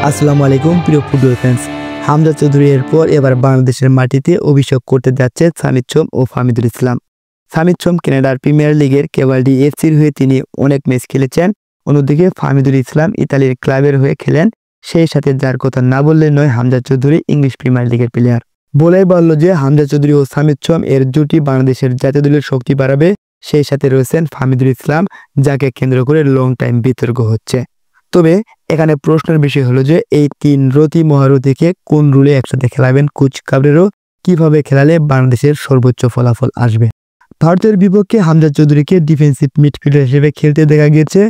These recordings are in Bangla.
আসসালামু আলাইকুম প্রিয় ফুটবল ফ্যান্স। হামজা চৌধুরী এর পর এবার বাংলাদেশের মাটিতে অভিষেক করতে যাচ্ছে সামিদ সোম ও ফাহমিদুল ইসলাম। সামিদ সোম কানাডার প্রিমিয়ার লিগের কেভালডি এফসির হয়ে তিনি অনেক ম্যাচ খেলেছেন। অন্যদিকে ফাহমিদুল ইসলাম ইতালির ক্লাবের হয়ে খেলেন। সেই সাথে যার কথা না বললে নয়, হামজা চৌধুরী ইংলিশ প্রিমিয়ার লিগের প্লেয়ার। বলাই বাহুল্য যে হামজা চৌধুরী ও সামিদ সোম এর জুটি বাংলাদেশের জাতীয় দলের শক্তি বাড়াবে। সেই সাথে রয়েছেন ফাহমিদুল ইসলাম, যাকে কেন্দ্র করে লং টাইম বিতর্ক হচ্ছে। তবে এখানে প্রশ্নের বিষয় হলো যে এই তিন রতি মহারথীকে কোন রুলে একসাথে খেলাবেন কোচ কাবরেরো, কিভাবে খেলালে বাংলাদেশের সর্বোচ্চ ফলাফল আসবে। ভারতের বিপক্ষে হামজা চৌধুরীকে ডিফেন্সিভ মিডফিল্ডার হিসেবে খেলতে দেখা গিয়েছে।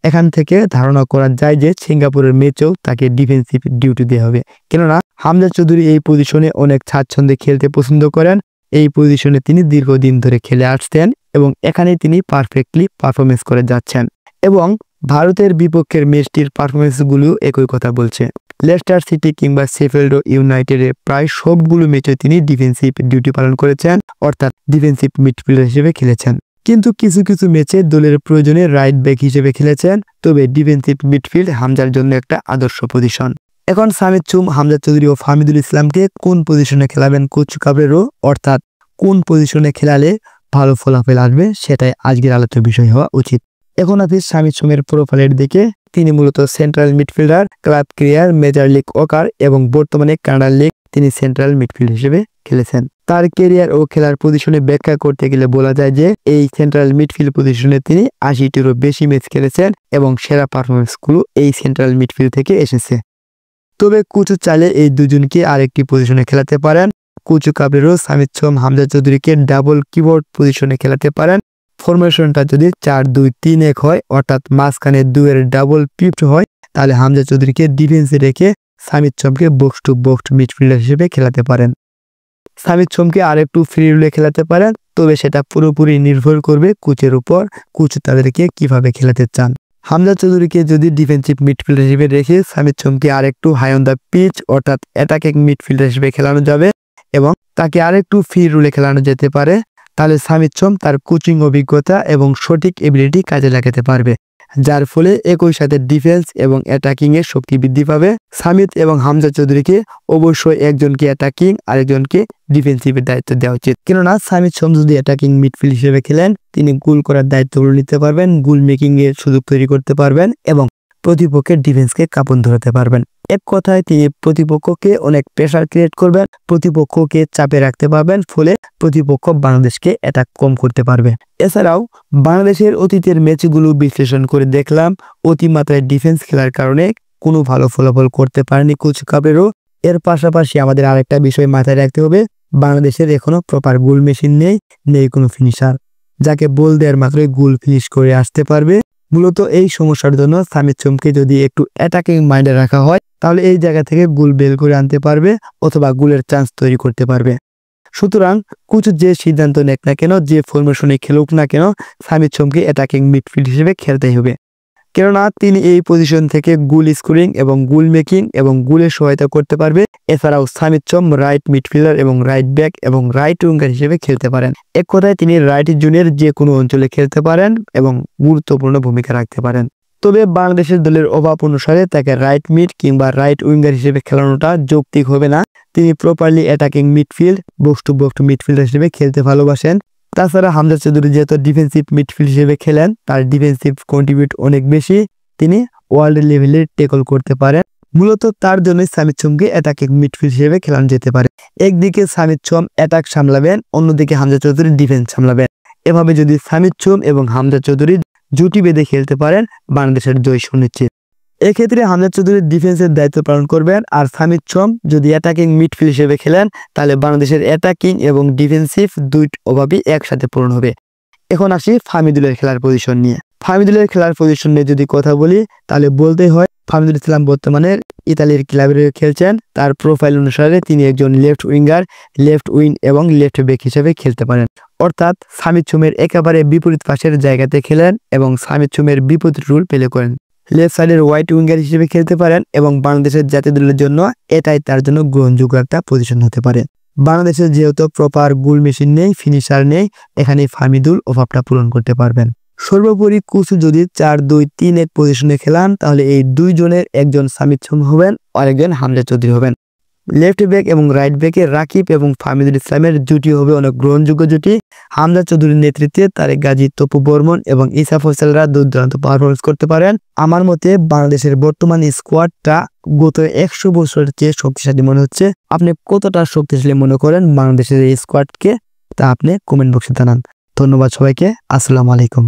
এখান থেকে ধারণা করা যায় যে সিঙ্গাপুরের ম্যাচেও তাকে ডিফেন্সিভ ডিউটি দেওয়া হবে, কেননা হামজা চৌধুরী এই পজিশনে অনেক স্বাচ্ছন্দ্যে খেলতে পছন্দ করেন। এই পজিশনে তিনি দীর্ঘদিন ধরে খেলে আসছেন এবং এখানে তিনি পারফেক্টলি পারফরমেন্স করে যাচ্ছেন। এবং ভারতের বিপক্ষের ম্যাচটির পারফরমেন্সগুলো একই কথা বলছে। লেস্টার সিটি কিংবা শেফিল্ড ইউনাইটেডের প্রায় সবগুলো ম্যাচে তিনি ডিফেন্সিভ ডিউটি পালন করেছেন, অর্থাৎ ডিফেন্সিভ মিডফিল্ডার হিসেবে খেলেছেন। কিন্তু কিছু কিছু ম্যাচে দলের প্রয়োজনে রাইট ব্যাক হিসেবে খেলেছেন। তবে ডিফেন্সিভ মিডফিল্ড হামজার জন্য একটা আদর্শ পজিশন। এখন সামিদ সোম, হামজা চৌধুরী ও ফাহমিদুল ইসলামকে কোন পজিশনে খেলাবেন কোচ কাবরেরো, অর্থাৎ কোন পজিশনে খেলালে ভালো ফলাফল আসবে, সেটাই আজকের আলোচ্য বিষয় হওয়া উচিত। এখন আসি সামিদ সোমের প্রোফাইলের দিকে। তিনি মূলত central midfielder, club career Major League soccer এবং বর্তমানে কানাডা লিগ তিনি সেন্ট্রাল মিডফিল্ড হিসেবে খেলেছেন। তার ক্যারিয়ার ও খেলার পজিশনে ব্যাখ্যা করতে গেলে বলা যায় যে এই সেন্ট্রাল মিডফিল্ড পজিশনে তিনি 80টিরও বেশি ম্যাচ খেলেছেন এবং সেরা পারফরমেন্সগুলো এই সেন্ট্রাল মিডফিল্ড থেকে এসেছে। তবে কোচ চাইলে এই দুজনকে আরেকটি পজিশনে খেলাতে পারেন। কোচ কাবরেরো সামিদ সোম, হামজা চৌধুরীকে ডাবল কিবোর্ড পজিশনে খেলাতে পারেন। ফরমেশনটা যদি 4-2-3-1 হয়, অর্থাৎ মাঝখানে 2-এর ডাবল পিভট হয়, তাহলে হামজা চৌধুরীকে ডিফেন্সে রেখে সামিদ সোমকে বক্স টু বক্স মিডফিল্ডার হিসেবে খেলাতে পারেন। সামিদ সোমকে আরেকটু ফ্রি রুলে খেলাতে পারেন, তবে সেটা পুরোপুরি নির্ভর করবে কোচের উপর। কোচ তাদেরকে কিভাবে খেলাতে চান। হামজা চৌধুরীকে যদি ডিফেন্সিভ মিডফিল্ডার হিসেবে রেখে সামিদ সোমকে আরেকটু হাই অন দ্য পিচ, অর্থাৎ অ্যাটাকিং মিডফিল্ডার হিসেবে খেলানো যাবে এবং তাকে আরেকটু ফ্রি রুলে খেলানো যেতে পারে, তাহলে সামিদ সোম তার কোচিং অভিজ্ঞতা এবং সঠিক এবিলিটি কাজে লাগাতে পারবে, যার ফলে একই সাথে ডিফেন্স এবং অ্যাটাকিং এর শক্তি বৃদ্ধি পাবে। সামিদ এবং হামজা চৌধুরীকে অবশ্যই একজনকে অ্যাটাকিং আরেকজনকে ডিফেন্সিভের দায়িত্ব দেওয়া উচিত, কেননা সামিদ সোম যদি অ্যাটাকিং মিডফিল্ড হিসেবে খেলেন, তিনি গোল করার দায়িত্বগুলো নিতে পারবেন, গোল মেকিং এর সুযোগ তৈরি করতে পারবেন এবং প্রতিপক্ষের ডিফেন্সকে কাঁপন ধরাতে পারবেন। এক কথায় তিনি প্রতিপক্ষকে অনেক প্রেসার ক্রিয়েট করবেন, প্রতিপক্ষকে চাপে রাখতে পারবেন, ফলে প্রতিপক্ষ বাংলাদেশকে অ্যাটাক কম করতে পারবে। এছাড়াও বাংলাদেশের অতীতের ম্যাচগুলো বিশ্লেষণ করে দেখলাম, অতিমাত্রায় ডিফেন্স খেলার কারণে কোনো ভালো ফলাফল করতে পারেনি কোচ কাবরেরো। এর পাশাপাশি আমাদের আরেকটা বিষয় মাথায় রাখতে হবে, বাংলাদেশের এখনো প্রপার গোল মেশিন নেই কোনো ফিনিশার, যাকে বল দেওয়ার মাত্রই গোল ফিনিশ করে আসতে পারবে। মূলত এই সমস্যার জন্য সামিদ সোমকে যদি একটু অ্যাটাকিং মাইন্ডে রাখা হয়, তাহলে এই জায়গা থেকে গোল বের করে আনতে পারবে অথবা গোলের চান্স তৈরি করতে পারবে। সুতরাং কোচ যে সিদ্ধান্ত নেক না কেন, যে ফরমেশনে খেলুক না কেন, সামিদ সোমকে অ্যাটাকিং মিডফিল্ড হিসেবে খেলতেই হবে, কেননা তিনি এই পজিশন থেকে গোল স্কোরিং এবং গোল মেকিং এবং গোলের সহায়তা করতে পারবে। এছাড়াও সামিদ সোম রাইট মিডফিল্ডার এবং রাইট ব্যাক এবং রাইট উইঙ্গার হিসেবে খেলতে পারেন। এক কথায় তিনি রাইট জোনের যে কোনো অঞ্চলে খেলতে পারেন এবং গুরুত্বপূর্ণ ভূমিকা রাখতে পারেন। তবে বাংলাদেশের দলের অভাব অনুসারে তাকে রাইট মিড কিংবা রাইট উইঙ্গার হিসেবে খেলানোটা যৌক্তিক হবে না। তিনি properly attacking midfield, box to box midfielder হিসেবে খেলতে ভালোবাসেন। তাছাড়া হামজা চৌধুরী যেহেতু ডিফেন্সিভ মিডফিল্ড হিসেবে খেলেন, তার ডিফেন্সিভ কন্ট্রিবিউট অনেক বেশি, তিনি ওয়ার্ল্ড লেভেলে ট্যাকল করতে পারেন। মূলত তার জন্যই সামিদ সোমকে অ্যাটাকিং মিডফিল্ড হিসেবে খেলানো যেতে পারে। একদিকে সামিদ সোম অ্যাটাক সামলাবেন, অন্যদিকে হামজা চৌধুরী ডিফেন্স সামলাবেন। এভাবে যদি সামিদ সোম এবং হামজা চৌধুরী জুটি বেঁধে খেলতে পারেন, বাংলাদেশের জয় সুনিশ্চিত। এক্ষেত্রে হামজা চৌধুরী ডিফেন্সের দায়িত্ব পালন করবেন, আর সামিদ সোম যদি অ্যাটাকিং মিডফিল্ড হিসেবে খেলেন, তাহলে বাংলাদেশের অ্যাটাকিং এবং ডিফেন্সিভ দুই অভাবই একসাথে পূরণ হবে। এখন আসি ফাহমিদুলের খেলার পজিশন নিয়ে। ফাহমিদুলের খেলার পজিশন নিয়ে যদি কথা বলি, তাহলে বলতেই হয় ফাহমিদুল ইসলাম বর্তমানে ইতালির ক্লাবে খেলছেন। তার প্রোফাইল অনুসারে তিনি একজন লেফট উইঙ্গার, লেফট উইং এবং লেফট ব্যাক হিসেবে খেলতে পারেন, অর্থাৎ সামিদ সোমের একেবারে বিপরীত পাশের জায়গাতে খেলেন এবং সামিদ সোমের বিপরীত রোল প্লে করেন। লেফট সাইডের হোয়াইট উইঙ্গার হিসেবে খেলতে পারেন এবং বাংলাদেশের জাতীয় দলের জন্য এটাই তার জন্য গ্রহণযোগ্য একটা পজিশন হতে পারে। বাংলাদেশের যেহেতু প্রপার গোল মেশিন নেই, ফিনিশার নেই, এখানে ফাহমিদুল অভাবটা পূরণ করতে পারবেন। সর্বোপরি কোচ যদি 4-2-3-1 পজিশনে খেলান তাহলে এই দুইজনের একজন সামিদ সোম হবেন, আরেকজন হামজা চৌধুরী হবেন। লেফট ব্যাক এবং রাইট ব্যাকে রাকিব এবং ফাহমিদুল ইসলামের জুটি হবে অনেক গ্রহণযোগ্য জুটি। হামজা চৌধুরীর নেতৃত্বে তারেক গাজী, তপু বর্মন এবং ইসা ফয়সালরা দুর্দান্ত পারফরমেন্স করতে পারেন। আমার মতে বাংলাদেশের বর্তমান স্কোয়াডটা গত 100 বছরের চেয়ে শক্তিশালী মনে হচ্ছে। আপনি কতটা শক্তিশালী মনে করেন বাংলাদেশের এই স্কোয়াডকে, তা আপনি কমেন্ট বক্সে জানান। ধন্যবাদ সবাইকে। আসসালামু আলাইকুম।